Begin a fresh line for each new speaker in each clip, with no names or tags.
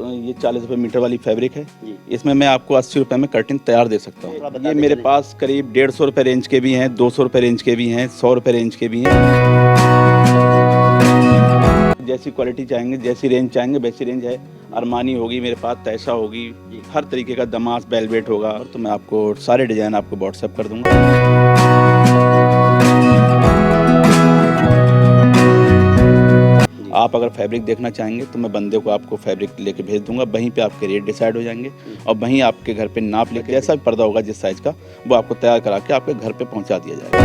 ये 40 रुपये मीटर वाली फैब्रिक है। इसमें मैं आपको 80 रुपये में कर्टेन तैयार दे सकता हूँ। ये मेरे पास करीब 150 रुपये रेंज के भी हैं, 200 रुपये रेंज के भी हैं, 100 रुपये रेंज के भी हैं। जैसी क्वालिटी चाहेंगे, जैसी रेंज चाहेंगे वैसी रेंज है। अरमानी होगी मेरे पास, तैसा होगी, हर तरीके का दमास वेलवेट होगा। तो मैं आपको सारे डिज़ाइन आपको व्हाट्सएप कर दूँगा। आप अगर फैब्रिक देखना चाहेंगे तो मैं बंदे को आपको फैब्रिक लेके भेज दूंगा, वहीं पे आपके रेट डिसाइड हो जाएंगे और वहीं आपके घर पे नाप लेके जैसा भी पर्दा होगा जिस साइज़ का वो आपको तैयार करा के आपके घर पे पहुंचा दिया जाएगा।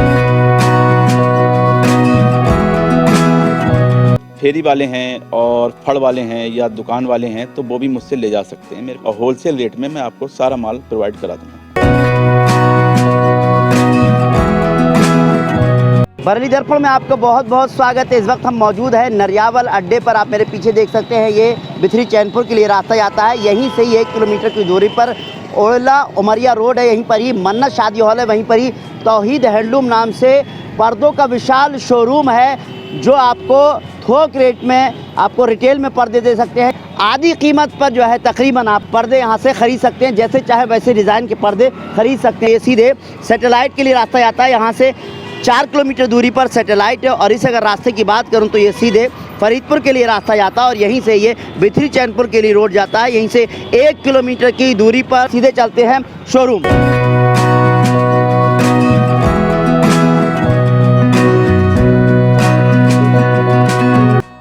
फेरी वाले हैं और फड़ वाले हैं या दुकान वाले हैं तो वो भी मुझसे ले जा सकते हैं मेरे, और होलसेल रेट में मैं आपको सारा माल प्रोवाइड करा दूँगा।
बरेली दर्पण में आपका बहुत बहुत स्वागत है। इस वक्त हम मौजूद हैं नरियावल अड्डे पर। आप मेरे पीछे देख सकते हैं ये बिथरी चैनपुर के लिए रास्ता जाता है। यहीं से ही 1 किलोमीटर की दूरी पर ओला उमरिया रोड है, यहीं पर ही मन्नत शादी हॉल है, वहीं पर ही तौहीद हैंडलूम नाम से पर्दों का विशाल शोरूम है जो आपको थोक रेट में आपको रिटेल में पर्दे दे सकते हैं। आधी कीमत पर जो है तकरीबन आप पर्दे यहाँ से ख़रीद सकते हैं, जैसे चाहे वैसे डिज़ाइन के पर्दे खरीद सकते हैं। ये सीधे सैटेलाइट के लिए रास्ता जाता है, यहाँ से 4 किलोमीटर दूरी पर सैटेलाइट है। और इस अगर रास्ते की बात करूं तो ये सीधे फरीदपुर के लिए रास्ता जाता है और यहीं से ये बिथरी चैनपुर के लिए रोड जाता है। यहीं से 1 किलोमीटर की दूरी पर सीधे चलते हैं शोरूम।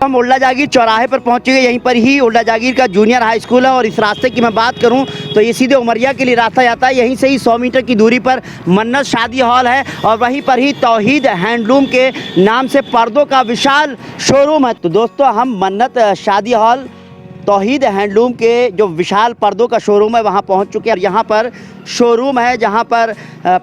हम ओल्डा जागीर चौराहे पर पहुंच गए। यहीं पर ही ओल्डा जागीर का जूनियर हाई स्कूल है और इस रास्ते की मैं बात करूं तो ये सीधे उमरिया के लिए रास्ता जाता है। यहीं से ही 100 मीटर की दूरी पर मन्नत शादी हॉल है और वहीं पर ही तौहीद हैंडलूम के नाम से पर्दों का विशाल शोरूम है। तो दोस्तों हम मन्नत शादी हॉल तौहीद हैंडलूम के जो विशाल पर्दों का शोरूम है वहाँ पहुँच चुके हैं। और यहाँ पर शोरूम है जहाँ पर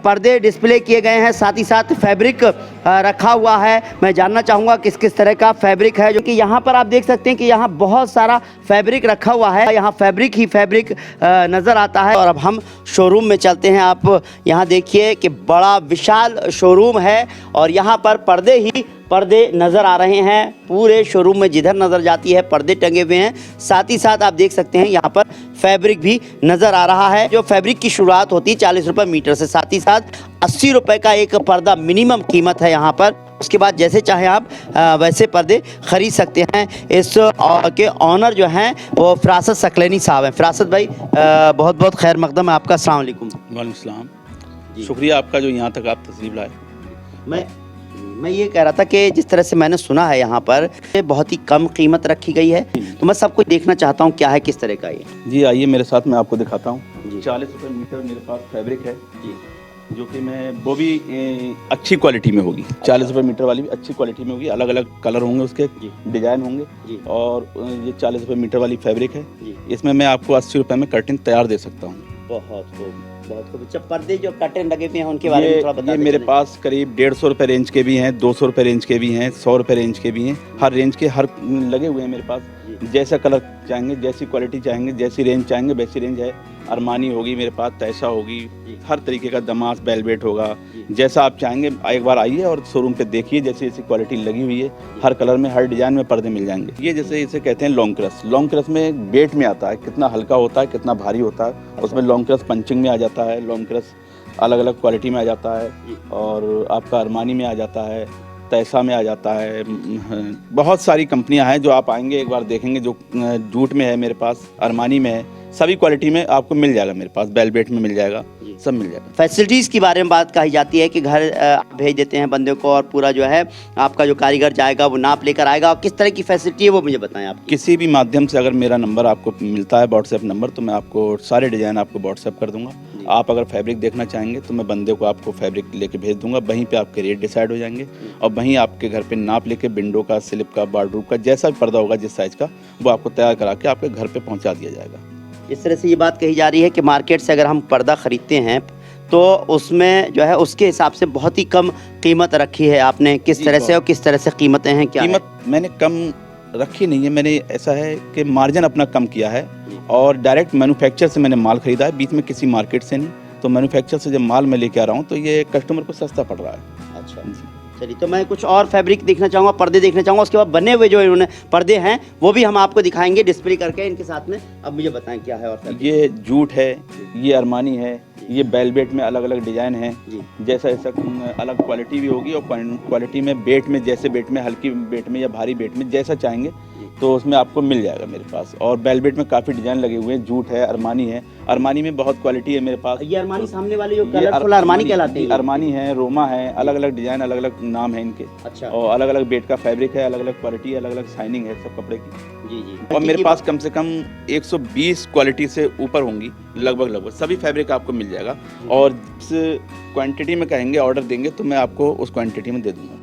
पर्दे डिस्प्ले किए गए हैं, साथ ही साथ फैब्रिक रखा हुआ है। मैं जानना चाहूँगा किस किस तरह का फैब्रिक है, जो कि यहाँ पर आप देख सकते हैं कि यहाँ बहुत सारा फैब्रिक रखा हुआ है। यहाँ फैब्रिक ही फैब्रिक नज़र आता है। और अब हम शोरूम में चलते हैं। आप यहाँ देखिए कि बड़ा विशाल शोरूम है और यहाँ पर पर्दे ही पर्दे नज़र आ रहे हैं। पूरे शोरूम में जिधर नज़र जाती है पर्दे टंगे हुए हैं। साथ ही साथ आप देख सकते हैं यहाँ पर फैब्रिक भी नज़र आ रहा है। जो फैब्रिक की शुरुआत होती है 40 रुपये मीटर से, साथ ही साथ 80 रुपये का एक पर्दा मिनिमम कीमत है यहाँ पर। उसके बाद जैसे चाहे आप वैसे पर्दे ख़रीद सकते हैं। इस के ऑनर जो हैं वो फ़रासत सकलैनी साहब हैं। फ़रासत भाई बहुत बहुत खैर मकदम है आपका। अस्सलाम वालेकुम।
वालेकुम सलाम। शुक्रिया आपका जो यहाँ तक आप तशरीफ़ लाए।
मैं ये कह रहा था कि जिस तरह से मैंने सुना है यहाँ पर बहुत ही कम कीमत रखी गई है, तो मैं सब कुछ देखना चाहता हूँ क्या है किस तरह का ये।
जी आइए मेरे साथ, मैं आपको दिखाता हूँ। 40 रुपये मीटर मेरे पास फैब्रिक है जी, जो कि मैं वो भी अच्छी क्वालिटी में होगी। 40 रुपये मीटर वाली भी अच्छी क्वालिटी में होगी। अलग अलग कलर होंगे, उसके डिज़ाइन होंगे। और ये 40 रुपये मीटर वाली फैब्रिक है। इसमें मैं आपको 80 रुपये में कर्टेन तैयार दे सकता हूँ।
बहुत खूब। अच्छा, पर्दे जो कर्टेन लगे हुए हैं उनके बारे में थोड़ा बता।
ये मेरे पास करीब 150 रुपये रेंज के भी हैं, 200 रुपये रेंज के भी हैं, 100 रुपये रेंज के भी हैं। हर रेंज के हर लगे हुए हैं मेरे पास। जैसा कलर चाहेंगे, जैसी क्वालिटी चाहेंगे, जैसी रेंज चाहेंगे वैसी रेंज है। अरमानी होगी मेरे पास, तैसा होगी, हर तरीके का दमास वेलवेट होगा। जैसा आप चाहेंगे एक बार आइए और शोरूम पे देखिए, जैसी जैसी क्वालिटी लगी हुई है। हर कलर में, हर डिज़ाइन में पर्दे मिल जाएंगे। ये जैसे इसे कहते हैं लॉन्ग क्रश। लॉन्ग क्रश में वेट में आता है, कितना हल्का होता है, कितना भारी होता है। उसमें लॉन्ग क्रश पंचिंग में आ जाता है, लॉन्ग क्रश अलग अलग क्वालिटी में आ जाता है, और आपका अरमानी में आ जाता है, तैसा में आ जाता है। बहुत सारी कंपनियां हैं जो आप आएंगे एक बार देखेंगे। जो जूट में है मेरे पास, अरमानी में है, सभी क्वालिटी में आपको मिल जाएगा मेरे पास। वेलवेट में मिल जाएगा, सब मिल जाएगा।
फैसिलिटीज़ की बारे में बात कही जाती है कि घर आप भेज देते हैं बंदे को और पूरा जो है आपका जो कारीगर जाएगा वो नाप लेकर आएगा। और किस तरह की फैसिलिटी है वो मुझे बताएं आप।
किसी भी माध्यम से अगर मेरा नंबर आपको मिलता है, व्हाट्सएप नंबर, तो मैं आपको सारे डिज़ाइन आपको व्हाट्सएप कर दूंगा। आप अगर फैब्रिक देखना चाहेंगे तो मैं बंदे को आपको फैब्रिक लेके भेज दूंगा, वहीं पे आपके रेट डिसाइड हो जाएंगे और वहीं आपके घर पे नाप लेके विंडो का, स्लिप का, वार्डरोब का, जैसा भी पर्दा होगा जिस साइज़ का, वो आपको तैयार करा के आपके घर पे पहुंचा दिया जाएगा।
इस तरह से ये बात कही जा रही है कि मार्केट से अगर हम पर्दा ख़रीदते हैं तो उसमें जो है उसके हिसाब से बहुत ही कम कीमत रखी है आपने। किस तरह से और किस तरह से कीमतें हैं, क्या
कीमत मैंने कम रखी नहीं है। मैंने ऐसा है कि मार्जिन अपना कम किया है और डायरेक्ट मैन्युफैक्चर से मैंने माल खरीदा है, बीच में किसी मार्केट से नहीं। तो मैन्युफैक्चर से जब माल मैं लेके आ रहा हूँ तो ये कस्टमर को सस्ता पड़ रहा है।
अच्छा, चलिए, तो मैं कुछ और फैब्रिक देखना चाहूँगा, पर्दे देखना चाहूँगा, उसके बाद बने हुए जो इन्होंने पर्दे हैं वो भी हम आपको दिखाएंगे डिस्प्ले करके इनके साथ में। अब मुझे बताएं क्या है और फैब्रिक।
ये जूट है, ये अरमानी है, ये वेलवेट में अलग अलग डिजाइन है।
जी।
जैसा जैसा अलग क्वालिटी भी होगी और क्वालिटी में बेट में, जैसे बेट में, हल्की बेट में या भारी बेट में जैसा चाहेंगे तो उसमें आपको मिल जाएगा मेरे पास। और वेलवेट में काफ़ी डिजाइन लगे हुए हैं, जूट है, अरमानी है, अरमानी में बहुत क्वालिटी है मेरे पास।
ये अरमानी सामने वाले जो
ये
कलरफुल अरमानी कहलाते हैं।
अरमानी है, रोमा है, अलग अलग डिजाइन, अलग अलग नाम है इनके।
अच्छा।
और अलग अलग बेट का फैब्रिक है, अलग अलग क्वालिटी, अलग अलग शाइनिंग है सब कपड़े की।
जी जी।
और मेरे पास कम से कम 120 क्वालिटी से ऊपर होंगी लगभग सभी फैब्रिक आपको मिल जाएगा। और जिस क्वांटिटी में कहेंगे, ऑर्डर देंगे तो मैं आपको उस क्वांटिटी में दे दूंगा।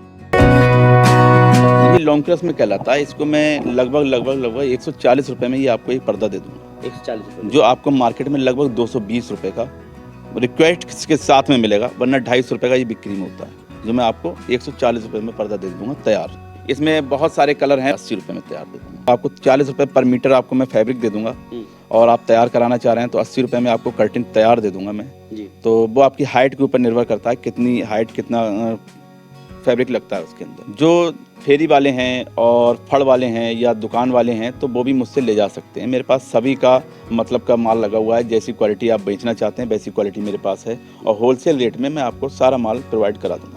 ये लॉन्ग क्रॉस में कहलाता है, इसको मैं लगभग 140 रुपये में ये आपको एक पर्दा दे दूंगा।
140 रुपये
जो आपको मार्केट में लगभग 220 रुपये का रिक्वेस्ट के साथ में मिलेगा, वरना 250 रुपये का ये बिक्री में होता है। जो मैं आपको 140 रुपये में पर्दा दे दूंगा तैयार। इसमें बहुत सारे कलर हैं, 80 रुपये में तैयार दे दूंगा आपको। 40 रुपये पर मीटर आपको मैं फैब्रिक दे दूंगा। और आप तैयार कराना चाह रहे हैं तो 80 रुपये में आपको कर्टेन तैयार दे दूंगा मैं
जी।
तो वो आपकी हाइट के ऊपर निर्भर करता है, कितनी हाइट, कितना फैब्रिक लगता है उसके अंदर। जो फेरी वाले हैं और फड़ वाले हैं या दुकान वाले हैं तो वो भी मुझसे ले जा सकते हैं। मेरे पास सभी का मतलब का माल लगा हुआ है, जैसी क्वालिटी आप बेचना चाहते हैं वैसी क्वालिटी मेरे पास है। और होलसेल रेट में मैं आपको सारा माल प्रोवाइड करा दूंगा।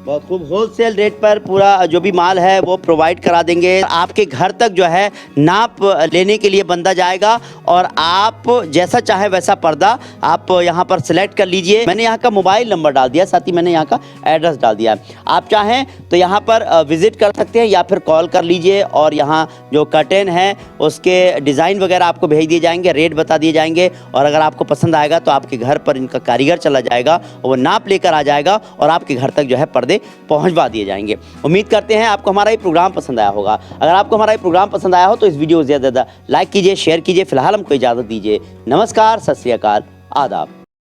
बहुत खूब, होलसेल रेट पर पूरा जो भी माल है वो प्रोवाइड करा देंगे। आपके घर तक जो है नाप लेने के लिए बंदा जाएगा और आप जैसा चाहे वैसा पर्दा आप यहाँ पर सिलेक्ट कर लीजिए। मैंने यहाँ का मोबाइल नंबर डाल दिया, साथ ही मैंने यहाँ का एड्रेस डाल दिया। आप चाहें तो यहाँ पर विजिट कर सकते हैं या फिर कॉल कर लीजिए और यहाँ जो कर्टेन है उसके डिज़ाइन वगैरह आपको भेज दिए जाएंगे, रेट बता दिए जाएंगे। और अगर आपको पसंद आएगा तो आपके घर पर इनका कारीगर चला जाएगा और वो नाप लेकर आ जाएगा और आपके घर तक जो है पर्दे पहुंचवा दिए जाएंगे। उम्मीद करते हैं आपको हमारा ये प्रोग्राम पसंद आया होगा। अगर आपको हमारा ये प्रोग्राम पसंद आया हो तो इस वीडियो को ज़्यादा से ज़्यादा लाइक कीजिए, शेयर कीजिए। फिलहाल हमको इजाज़त दीजिए। नमस्कार, सत श्री अकाल, आदाब।